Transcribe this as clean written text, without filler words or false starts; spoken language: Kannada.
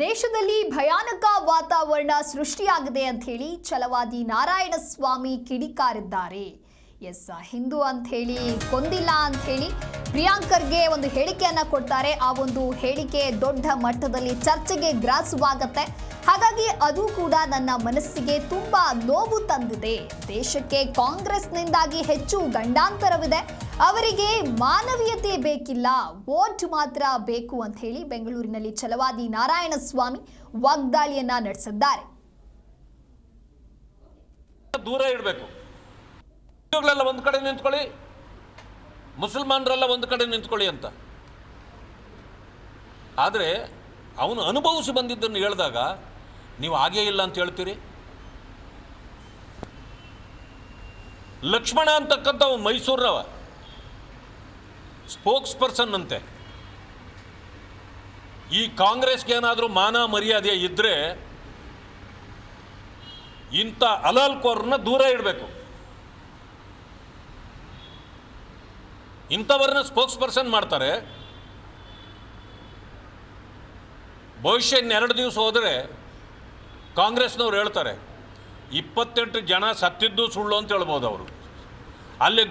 ದೇಶದಲ್ಲಿ ಭಯಾನಕ ವಾತಾವರಣ ಸೃಷ್ಟಿಯಾಗಿದೆ ಅಂತ ಹೇಳಿ ಛಲವಾದಿ ನಾರಾಯಣಸ್ವಾಮಿ ಕಿಡಿಕಾರಿದ್ದಾರೆ. ಹಿಂದೂ ಅಂತ ಹೇಳಿ ಕೊಂದಿಲ್ಲ ಅಂತ ಹೇಳಿ ಪ್ರಿಯಾಂಕರ್ಗೆ ಒಂದು ಹೇಳಿಕೆಯನ್ನ ಕೊಡ್ತಾರೆ. ಆ ಒಂದು ಹೇಳಿಕೆ ದೊಡ್ಡ ಮಟ್ಟದಲ್ಲಿ ಚರ್ಚೆಗೆ ಗ್ರಾಸವಾಗುತ್ತೆ. ಹಾಗಾಗಿ ಅದು ಕೂಡ ನನ್ನ ಮನಸ್ಸಿಗೆ ತುಂಬಾ ನೋವು ತಂದಿದೆ. ದೇಶಕ್ಕೆ ಕಾಂಗ್ರೆಸ್ನಿಂದಾಗಿ ಹೆಚ್ಚು ಗಂಡಾಂತರವಿದೆ. ಅವರಿಗೆ ಮಾನವೀಯತೆ ಬೇಕಿಲ್ಲ, ವೋಟ್ ಮಾತ್ರ ಬೇಕು ಅಂತ ಹೇಳಿ ಬೆಂಗಳೂರಿನಲ್ಲಿ ಛಲವಾದಿ ನಾರಾಯಣಸ್ವಾಮಿ ವಾಗ್ದಾಳಿಯನ್ನ ನಡೆಸಿದ್ದಾರೆ. ದೂರ ಇಡಬೇಕು. ಹಿಂದೂಗಳೆಲ್ಲ ಒಂದು ಕಡೆ ನಿಂತ್ಕೊಳ್ಳಿ, ಮುಸಲ್ಮಾನರೆಲ್ಲ ಒಂದು ಕಡೆ ನಿಂತ್ಕೊಳ್ಳಿ ಅಂತ. ಆದರೆ ಅವನು ಅನುಭವಿಸಿ ಬಂದಿದ್ದನ್ನು ಹೇಳಿದಾಗ ನೀವು ಹಾಗೇ ಇಲ್ಲ ಅಂತ ಹೇಳ್ತೀರಿ. ಲಕ್ಷ್ಮಣ ಅಂತಕ್ಕಂಥ ಅವನು ಮೈಸೂರವ ಸ್ಪೋಕ್ಸ್ ಪರ್ಸನ್ ಅಂತೆ. ಈ ಕಾಂಗ್ರೆಸ್ಗೆ ಏನಾದರೂ ಮಾನ ಮರ್ಯಾದೆ ಇದ್ದರೆ ಇಂಥ ಅಲಾಲ್ಕೋರ್ನ ದೂರ ಇಡಬೇಕು. ಇಂಥವ್ರನ್ನ ಸ್ಪೋಕ್ಸ್ ಪರ್ಸನ್ ಮಾಡ್ತಾರೆ. ಬಹುಶಃ ಇನ್ನೆರಡು ದಿವಸ ಹೋದರೆ ಕಾಂಗ್ರೆಸ್ನವ್ರು ಹೇಳ್ತಾರೆ 28 ಜನ ಸತ್ತಿದ್ದು ಸುಳ್ಳು ಅಂತ ಹೇಳ್ಬೋದು ಅವರು. ಅಲ್ಲಿ